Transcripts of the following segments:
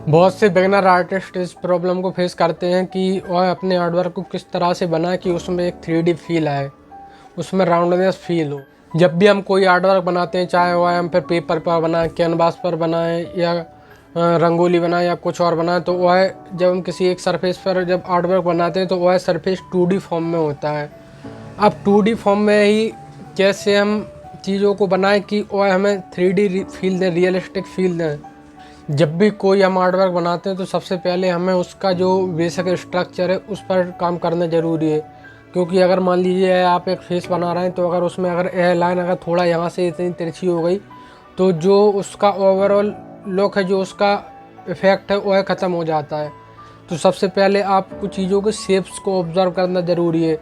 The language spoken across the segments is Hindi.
बहुत से बिगिनर आर्टिस्ट इस प्रॉब्लम को फेस करते हैं कि वह अपने आर्टवर्क को किस तरह से बनाए कि उसमें एक 3D फील आए, उसमें राउंडनेस फील हो। जब भी हम कोई आर्टवर्क बनाते हैं, चाहे वह हम फिर पेपर पर बनाएं, कैनवास पर बनाएं या रंगोली बनाएं या कुछ और बनाएं, तो वह जब हम किसी एक सरफेस पर जब आर्टवर्क बनाते हैं तो वह सरफेस 2D फॉर्म में होता है। अब 2D फॉर्म में ही कैसे हम चीज़ों को बनाएं कि वह हमें 3D फील दें, रियलिस्टिक फील दें। जब भी कोई हम आर्ट वर्क बनाते हैं तो सबसे पहले हमें उसका जो बेसिक स्ट्रक्चर है उस पर काम करना ज़रूरी है। क्योंकि अगर मान लीजिए आप एक फेस बना रहे हैं तो अगर उसमें अगर एयर लाइन अगर थोड़ा यहाँ से इतनी तिरछी हो गई तो जो उसका ओवरऑल लुक है, जो उसका इफ़ेक्ट है, वह ख़त्म हो जाता है। तो सबसे पहले आपको चीज़ों के शेप्स को ऑब्जर्व करना ज़रूरी है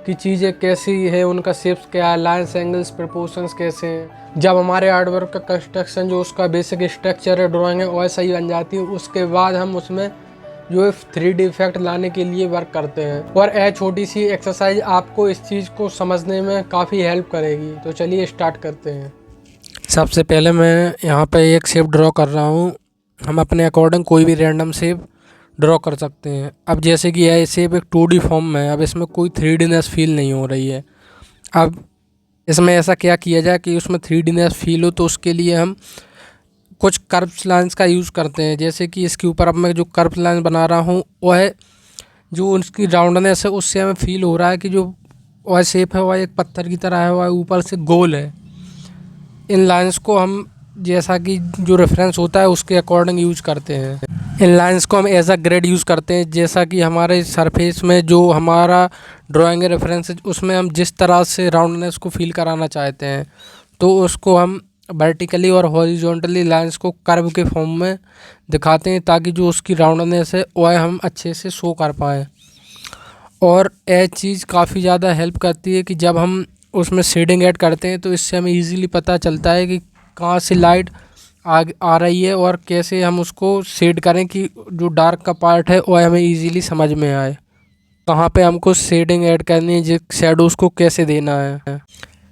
कि चीज़ें कैसी है, उनका शेप्स क्या है, लाइन्स, एंगल्स, प्रपोर्शंस कैसे हैं। जब हमारे आर्टवर्क का कंस्ट्रक्शन जो उसका बेसिक स्ट्रक्चर है, ड्राइंग है, वह सही बन जाती है, उसके बाद हम उसमें जो 3D इफेक्ट लाने के लिए वर्क करते हैं। और यह छोटी सी एक्सरसाइज आपको इस चीज़ को समझने में काफ़ी हेल्प करेगी। तो चलिए स्टार्ट करते हैं। सबसे पहले मैं यहाँ पे एक शेप ड्रॉ कर रहा हूँ। हम अपने अकॉर्डिंग कोई भी रैंडम शेप ड्रॉ कर सकते हैं। अब जैसे कि यह शेप एक 2D फॉर्म में है, अब इसमें कोई 3Dनेस फील नहीं हो रही है। अब इसमें ऐसा क्या किया जाए कि उसमें 3Dनेस फील हो, तो उसके लिए हम कुछ कर्व्स लाइंस का यूज़ करते हैं। जैसे कि इसके ऊपर अब मैं जो कर्व लाइन बना रहा हूँ वह जो उसकी राउंडनेस है उससे हमें फील हो रहा है कि जो वह शेप है वह एक पत्थर की तरह है, वह ऊपर से गोल है। इन लाइंस को हम जैसा कि जो रेफरेंस होता है उसके अकॉर्डिंग यूज करते हैं। इन लाइंस को हम एज अ ग्रेड यूज़ करते हैं। जैसा कि हमारे सरफेस में जो हमारा ड्राइंग रेफरेंस है उसमें हम जिस तरह से राउंडनेस को फील कराना चाहते हैं तो उसको हम वर्टिकली और हॉरिजॉन्टली लाइंस को कर्व के फॉर्म में दिखाते हैं ताकि जो उसकी राउंडनेस है वह हम अच्छे से शो कर पाएँ। और यह चीज़ काफ़ी ज़्यादा हेल्प करती है कि जब हम उसमें शेडिंग ऐड करते हैं तो इससे हमें इजीली पता चलता है कि कहाँ से लाइट आ रही है और कैसे हम उसको शेड करें कि जो डार्क का पार्ट है वह हमें इजीली समझ में आए। कहाँ पे हमको शेडिंग ऐड करनी है, जो शेडोज़ को कैसे देना है।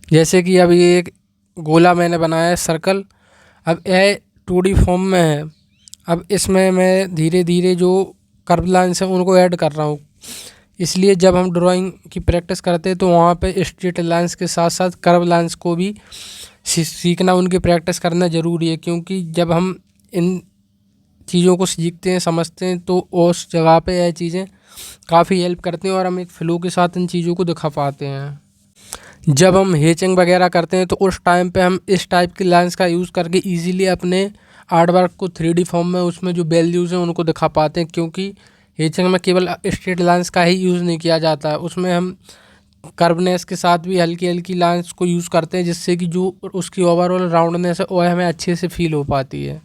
जैसे कि अब ये एक गोला मैंने बनाया है, सर्कल। अब यह 2D फॉर्म में है। अब इसमें मैं धीरे धीरे जो कर्व लाइन्स हैं उनको ऐड कर रहा हूँ। इसलिए जब हम ड्राइंग की प्रैक्टिस करते हैं तो वहाँ पे स्ट्रेट लाइंस के साथ साथ कर्व लाइंस को भी सीखना, उनकी प्रैक्टिस करना ज़रूरी है। क्योंकि जब हम इन चीज़ों को सीखते हैं, समझते हैं, तो उस जगह पे यह चीज़ें काफ़ी हेल्प करती हैं और हम एक फ़्लो के साथ इन चीज़ों को दिखा पाते हैं। जब हम हेचिंग वगैरह करते हैं तो उस टाइम पे हम इस टाइप की लाइंस का यूज़ करके इजीली अपने आर्टवर्क को 3D फॉर्म में उसमें जो वैल्यूज़ हैं उनको दिखा पाते हैं। क्योंकि हेचिंग में केवल स्ट्रेट लाइंस का ही यूज़ नहीं किया जाता है, उसमें हम कर्वनेस के साथ भी हल्की हल्की लाइंस को यूज़ करते हैं जिससे कि जो उसकी ओवरऑल राउंडनेस है वह हमें अच्छे से फील हो पाती है।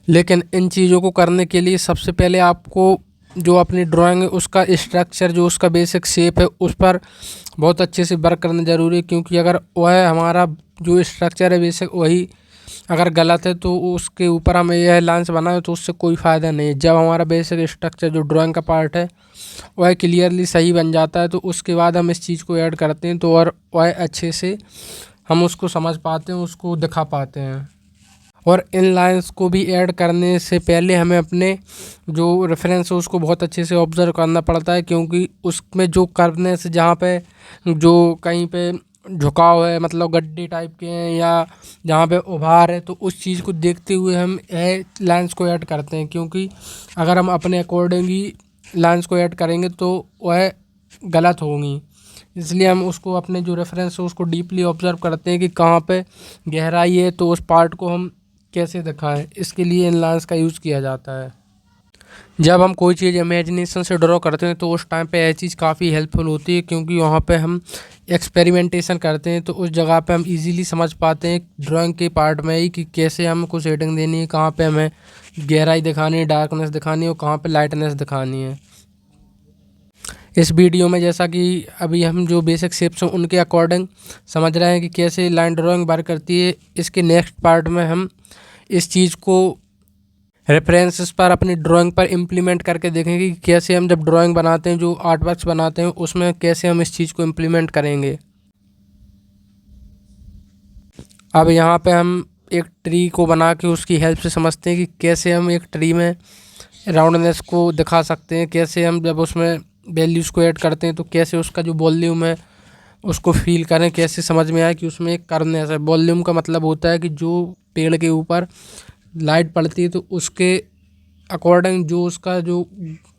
लेकिन इन चीज़ों को करने के लिए सबसे पहले आपको जो अपनी ड्राइंग है उसका स्ट्रक्चर, जो उसका बेसिक शेप है, उस पर बहुत अच्छे से वर्क करना ज़रूरी है। क्योंकि अगर वह हमारा जो स्ट्रक्चर है बेसिक वही अगर गलत है तो उसके ऊपर हम यह लाइंस बनाए तो उससे कोई फ़ायदा नहीं है। जब हमारा बेसिक स्ट्रक्चर जो ड्राइंग का पार्ट है वह क्लियरली सही बन जाता है तो उसके बाद हम इस चीज़ को ऐड करते हैं तो और वह अच्छे से हम उसको समझ पाते हैं, उसको दिखा पाते हैं। और इन लाइंस को भी ऐड करने से पहले हमें अपने जो रेफरेंस है उसको बहुत अच्छे से ऑब्ज़र्व करना पड़ता है। क्योंकि उसमें जो कर्वनेस जहाँ पे जो कहीं पे झुकाव है, मतलब गड्ढे टाइप के हैं या जहाँ पे उभार है, तो उस चीज़ को देखते हुए हम लाइंस को ऐड करते हैं। क्योंकि अगर हम अपने अकॉर्डिंग ही लाइंस को ऐड करेंगे तो वह गलत होंगी। इसलिए हम उसको अपने जो रेफरेंस है उसको डीपली ऑब्ज़र्व करते हैं कि कहाँ पे गहराई है तो उस पार्ट को हम कैसे दिखाएं। इसके लिए इन लाइंस का यूज़ किया जाता है। जब हम कोई चीज़ इमेजिनेशन से ड्रॉ करते हैं तो उस टाइम पे यह चीज़ काफ़ी हेल्पफुल होती है। क्योंकि वहाँ पे हम एक्सपेरिमेंटेशन करते हैं तो उस जगह पे हम इजीली समझ पाते हैं ड्राइंग के पार्ट में ही कि कैसे हमको शेडिंग देनी है, कहाँ पे हमें गहराई दिखानी है, डार्कनेस दिखानी है और कहाँ पे लाइटनेस दिखानी है। इस वीडियो में जैसा कि अभी हम जो बेसिक शेप्स हैं उनके अकॉर्डिंग समझ रहे हैं कि कैसे लाइन ड्राइंग वर्क करती है, इसके नेक्स्ट पार्ट में हम इस चीज़ को रेफरेंसेस पर अपनी ड्राइंग पर इम्प्लीमेंट करके देखेंगे कि कैसे हम जब ड्राइंग बनाते हैं, जो आर्ट वर्क्स बनाते हैं, उसमें कैसे हम इस चीज़ को इम्प्लीमेंट करेंगे। अब यहाँ पे हम एक ट्री को बना के उसकी हेल्प से समझते हैं कि कैसे हम एक ट्री में राउंडनेस को दिखा सकते हैं, कैसे हम जब उसमें वैल्यूज़ को ऐड करते हैं तो कैसे उसका जो वॉल्यूम है उसको फील करें, कैसे समझ में आए कि उसमें एक कर्वनेस है। वॉल्यूम का मतलब होता है कि जो पेड़ के ऊपर लाइट पड़ती है तो उसके अकॉर्डिंग जो उसका जो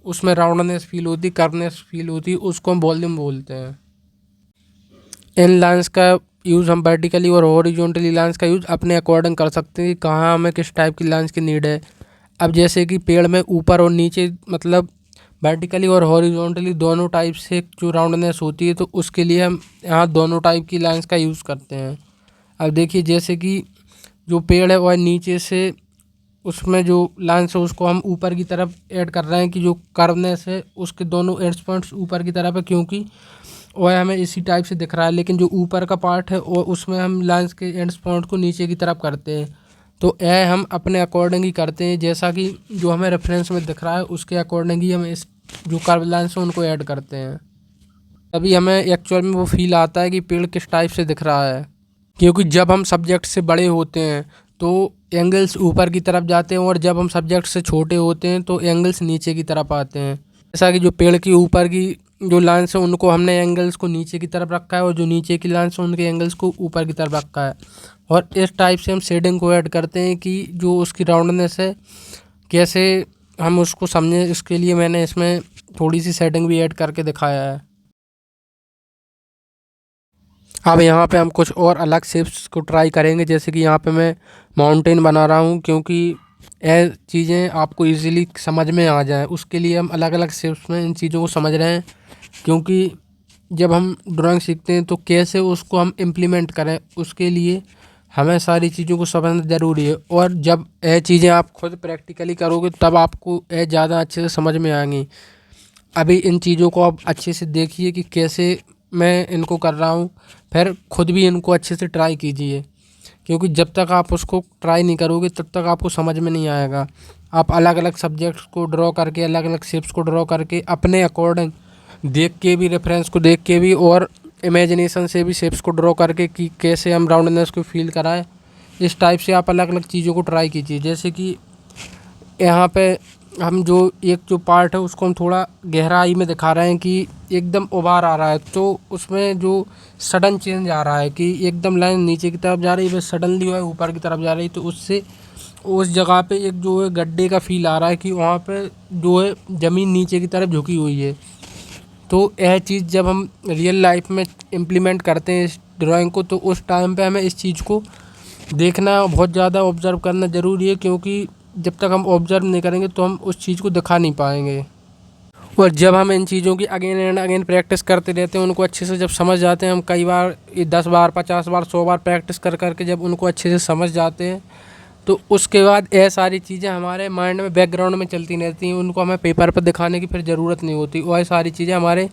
उसमें राउंडनेस फील होती है, कर्वनेस फील होती है, उसको हम वॉल्यूम बोलते हैं। इन लाइन्स का यूज़ हम वर्टिकली और हॉरिजॉन्टली लाइन्स का यूज़ अपने अकॉर्डिंग कर सकते हैं कि कहाँ हमें किस टाइप की लाइन्स की नीड है। अब जैसे कि पेड़ में ऊपर और नीचे मतलब वर्टिकली और हॉरिजॉन्टली दोनों टाइप से जो राउंडनेस होती है तो उसके लिए हम यहाँ दोनों टाइप की लाइन्स का यूज़ करते हैं। अब देखिए जैसे कि जो पेड़ है वह नीचे से उसमें जो लाइन्स है उसको हम ऊपर की तरफ ऐड कर रहे हैं कि जो कर्वनेस है उसके दोनों एंड पॉइंट्स ऊपर की तरफ है, क्योंकि वह हमें इसी टाइप से दिख रहा है। लेकिन जो ऊपर का पार्ट है वो उसमें हम लाइन्स के एंड पॉइंट को नीचे की तरफ करते हैं। तो यह हम अपने अकॉर्डिंग ही करते हैं, जैसा कि जो हमें रेफरेंस में दिख रहा है उसके अकॉर्डिंग ही हम इस जो कर्व लाइन्स हैं उनको ऐड करते हैं। तभी हमें एक्चुअल में वो फील आता है कि पेड़ किस टाइप से दिख रहा है। क्योंकि जब हम सब्जेक्ट से बड़े होते हैं तो एंगल्स ऊपर की तरफ जाते हैं और जब हम सब्जेक्ट से छोटे होते हैं तो एंगल्स नीचे की तरफ आते हैं। जैसा कि जो पेड़ की ऊपर की जो लाइन्स हैं उनको हमने एंगल्स को नीचे की तरफ रखा है और जो नीचे की लाइन्स हैं उनके एंगल्स को ऊपर की तरफ रखा है। और इस टाइप से हम शेडिंग को ऐड करते हैं कि जो उसकी राउंडनेस है कैसे हम उसको समझें, इसके लिए मैंने इसमें थोड़ी सी शेडिंग भी ऐड करके दिखाया है। अब यहाँ पे हम कुछ और अलग शेप्स को ट्राई करेंगे, जैसे कि यहाँ पे मैं माउंटेन बना रहा हूँ, क्योंकि ये चीज़ें आपको इजीली समझ में आ जाए उसके लिए हम अलग अलग शेप्स में इन चीज़ों को समझ रहे हैं। क्योंकि जब हम ड्राइंग सीखते हैं तो कैसे उसको हम इम्प्लीमेंट करें उसके लिए हमें सारी चीज़ों को समझना ज़रूरी है। और जब ये चीज़ें आप खुद प्रैक्टिकली करोगे तब आपको ये ज़्यादा अच्छे से समझ में आएंगी। अभी इन चीज़ों को आप अच्छे से देखिए कि कैसे मैं इनको कर रहा हूँ, फिर खुद भी इनको अच्छे से ट्राई कीजिए। क्योंकि जब तक आप उसको ट्राई नहीं करोगे तब तक आपको समझ में नहीं आएगा। आप अलग अलग सब्जेक्ट्स को ड्रॉ करके, अलग अलग शेप्स को ड्रॉ करके अपने अकॉर्डिंग देख के भी, रेफरेंस को देख के भी और इमेजिनेशन से भी शेप्स को ड्रॉ करके कि कैसे हम राउंडनेस को फील कराएं, इस टाइप से आप अलग अलग चीज़ों को ट्राई कीजिए। जैसे कि यहाँ पे हम जो एक जो पार्ट है उसको हम थोड़ा गहराई में दिखा रहे हैं कि एकदम उभार आ रहा है, तो उसमें जो सडन चेंज आ रहा है कि एकदम लाइन नीचे की तरफ जा रही है, बस सडनली जो है ऊपर की तरफ जा रही है, तो उससे उस जगह पे एक जो है गड्ढे का फील आ रहा है कि वहाँ पे जो है ज़मीन नीचे की तरफ झुकी हुई है। तो यह चीज़ जब हम रियल लाइफ में इम्प्लीमेंट करते हैं इस ड्राइंग को, तो उस टाइम पे हमें इस चीज़ को देखना बहुत ज़्यादा ऑब्ज़र्व करना ज़रूरी है। क्योंकि जब तक हम ऑब्ज़र्व नहीं करेंगे तो हम उस चीज़ को दिखा नहीं पाएंगे। और जब हम इन चीज़ों की अगेन एंड अगेन प्रैक्टिस करते रहते हैं, उनको अच्छे से जब समझ जाते हैं, हम कई बार 10 बार 50 बार 100 बार प्रैक्टिस कर करके जब उनको अच्छे से समझ जाते हैं तो उसके बाद ये सारी चीज़ें हमारे माइंड में बैकग्राउंड में चलती रहती हैं। उनको हमें पेपर पर दिखाने की फिर ज़रूरत नहीं होती, और ये सारी चीज़ें हमारे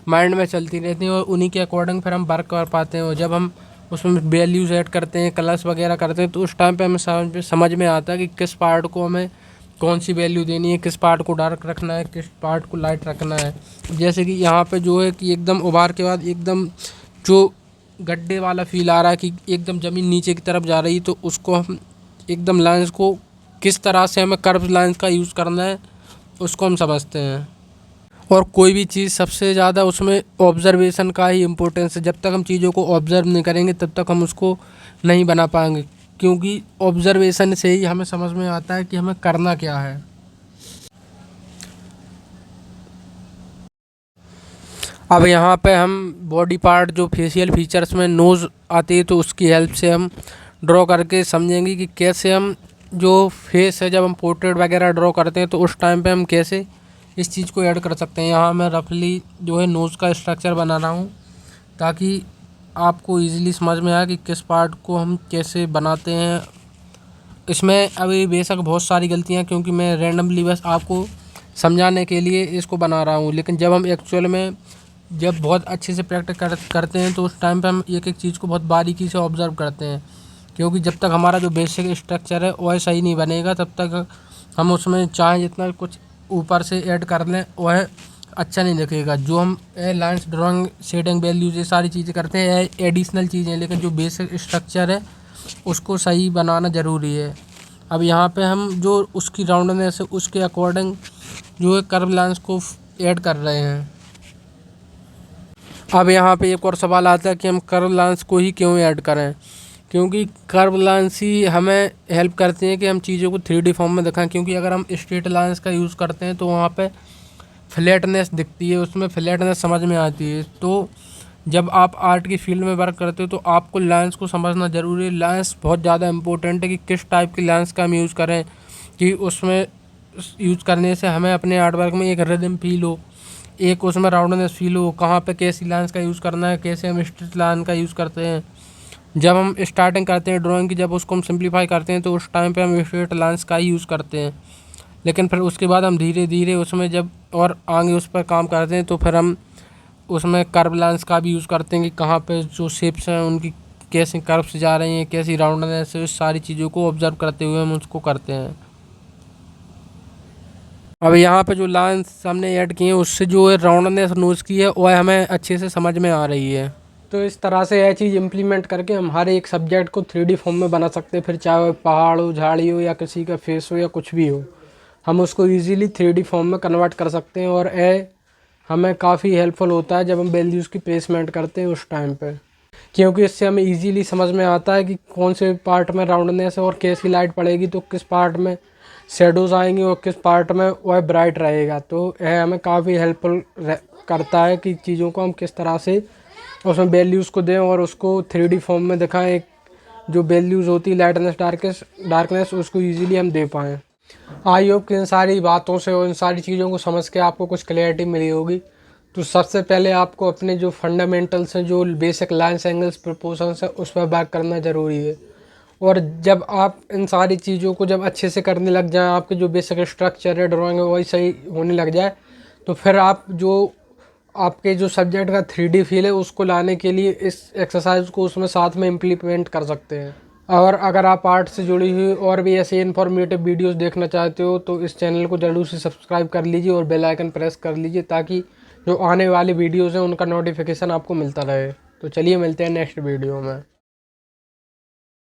माइंड में चलती रहती हैं और उन्हीं के अकॉर्डिंग फिर हम वर्क कर पाते हैं। और जब हम उसमें वैल्यूज़ ऐड करते हैं, कलर्स वगैरह करते हैं, तो उस टाइम पे हमें समझ में आता है कि किस पार्ट को हमें कौन सी वैल्यू देनी है, किस पार्ट को डार्क रखना है, किस पार्ट को लाइट रखना है। जैसे कि यहाँ पे जो है कि एकदम उभार के बाद एकदम जो गड्ढे वाला फील आ रहा है कि एकदम ज़मीन नीचे की तरफ जा रही है, तो उसको हम एकदम लाइंस को किस तरह से हमें कर्व लाइंस का यूज़ करना है उसको हम समझते हैं। और कोई भी चीज़ सबसे ज़्यादा उसमें ऑब्ज़र्वेशन का ही इम्पोर्टेंस है। जब तक हम चीज़ों को ऑब्ज़र्व नहीं करेंगे तब तक हम उसको नहीं बना पाएंगे, क्योंकि ऑब्ज़र्वेशन से ही हमें समझ में आता है कि हमें करना क्या है। अब यहाँ पे हम बॉडी पार्ट जो फेशियल फीचर्स में नोज़ आती है तो उसकी हेल्प से हम ड्रॉ करके समझेंगे कि कैसे हम जो फेस है जब हम पोर्ट्रेट वगैरह ड्रॉ करते हैं तो उस टाइम पे हम कैसे इस चीज़ को ऐड कर सकते हैं। यहाँ मैं रफली जो है नोज़ का स्ट्रक्चर बना रहा हूँ ताकि आपको इजीली समझ में आए कि किस पार्ट को हम कैसे बनाते हैं। इसमें अभी बेशक बहुत सारी गलतियाँ, क्योंकि मैं रैंडमली बस आपको समझाने के लिए इसको बना रहा हूँ। लेकिन जब हम एक्चुअल में जब बहुत अच्छे से प्रैक्टिस करते हैं तो उस टाइम पे हम एक एक चीज़ को बहुत बारीकी से ऑब्ज़र्व करते हैं। क्योंकि जब तक हमारा जो बेसिक स्ट्रक्चर है वह सही नहीं बनेगा तब तक हम उसमें चाहे जितना कुछ ऊपर से ऐड कर लें वह अच्छा नहीं दिखेगा। जो हम लाइन्स ड्राइंग शेडिंग वैल्यूज ये सारी चीज़ें करते हैं एडिशनल चीज़ें हैं, लेकिन जो बेसिक स्ट्रक्चर है उसको सही बनाना ज़रूरी है। अब यहाँ पे हम जो उसकी राउंडनेस है उसके अकॉर्डिंग जो है कर्व लाइन्स को ऐड कर रहे हैं। अब यहाँ पे एक और सवाल आता है कि हम कर्व लाइन्स को ही क्यों ऐड करें, क्योंकि कर्व लाइन्स ही हमें हेल्प करती हैं कि हम चीज़ों को 3D फॉर्म में दिखाएं। क्योंकि अगर हम स्ट्रेट लाइन्स का यूज़ करते हैं तो वहाँ पे फ्लैटनेस दिखती है, उसमें फ्लैटनेस समझ में आती है। तो जब आप आर्ट की फील्ड में वर्क करते हो तो आपको लाइन्स को समझना ज़रूरी है। लाइन्स बहुत ज़्यादा इंपॉर्टेंट है कि किस टाइप की लाइन्स का हम यूज़ करें कि उसमें यूज़ करने से हमें अपने आर्ट वर्क में एक रिदम फील हो, एक उसमें राउंडनेस फील हो, कहाँ पे कैसी लाइन्स का यूज़ करना है, कैसे हम स्ट्रेट लाइन का यूज़ करते हैं। जब हम स्टार्टिंग करते हैं ड्राइंग की, जब उसको हम सिंप्लीफाई करते हैं तो उस टाइम पे हम स्ट्रेट लाइन्स का ही यूज़ करते हैं। लेकिन फिर उसके बाद हम धीरे धीरे उसमें जब और आगे उस पर काम करते हैं तो फिर हम उसमें कर्व लाइन्स का भी यूज़ करते हैं कि कहाँ पे जो शेप्स हैं उनकी कैसी कर्व्स जा रही हैं, कैसी राउंडनेस है, इस सारी चीज़ों को ऑब्जर्व करते हुए हम उसको करते हैं। अब यहाँ पे जो लाइन्स हमने ऐड की हैं उससे जो है राउंडनेस नोज़ की है वह हमें अच्छे से समझ में आ रही है। तो इस तरह से यह चीज़ इम्प्लीमेंट करके हम हर एक सब्जेक्ट को 3D फॉर्म में बना सकते हैं। फिर चाहे वो पहाड़ हो, झाड़ी हो या किसी का फेस हो या कुछ भी हो, हम उसको ईज़िली 3D फॉर्म में कन्वर्ट कर सकते हैं। और यह हमें काफ़ी हेल्पफुल होता है जब हम वैल्यूज़ की प्लेसमेंट करते हैं उस टाइम पे, क्योंकि इससे हमें इजीली समझ में आता है कि कौन से पार्ट में राउंडनेस है और कैसी लाइट पड़ेगी तो किस पार्ट में शेडोज़ आएंगी और किस पार्ट में वह ब्राइट रहेगा। तो यह हमें काफ़ी हेल्पफुल करता है कि चीज़ों को हम किस तरह से उसमें वैल्यूज़ को दें और उसको 3D फॉर्म में दिखाएं। एक जो वैल्यूज़ होती है लाइटनेस डार्कनेस उसको ईज़िली हम दे पाएँ। आई होप कि इन सारी बातों से और इन सारी चीज़ों को समझ के आपको कुछ क्लैरिटी मिली होगी। तो सबसे पहले आपको अपने जो फंडामेंटल्स हैं, जो बेसिक लाइन्स, एंगल्स, प्रोपोर्शंस है, उस पर वर्क करना ज़रूरी है। और जब आप इन सारी चीज़ों को जब अच्छे से करने लग जाएं, आपके जो बेसिक स्ट्रक्चर है ड्राइंग है वही सही होने लग जाए, तो फिर आप जो आपके जो सब्जेक्ट का 3D फील है उसको लाने के लिए इस एक्सरसाइज को उसमें साथ में इम्प्लीमेंट कर सकते हैं। और अगर आप आर्ट से जुड़ी हुई और भी ऐसे इन्फॉर्मेटिव वीडियोस देखना चाहते हो तो इस चैनल को जरूर से सब्सक्राइब कर लीजिए और बेल आइकन प्रेस कर लीजिए ताकि जो आने वाली वीडियोस हैं उनका नोटिफिकेशन आपको मिलता रहे। तो चलिए मिलते हैं नेक्स्ट वीडियो में।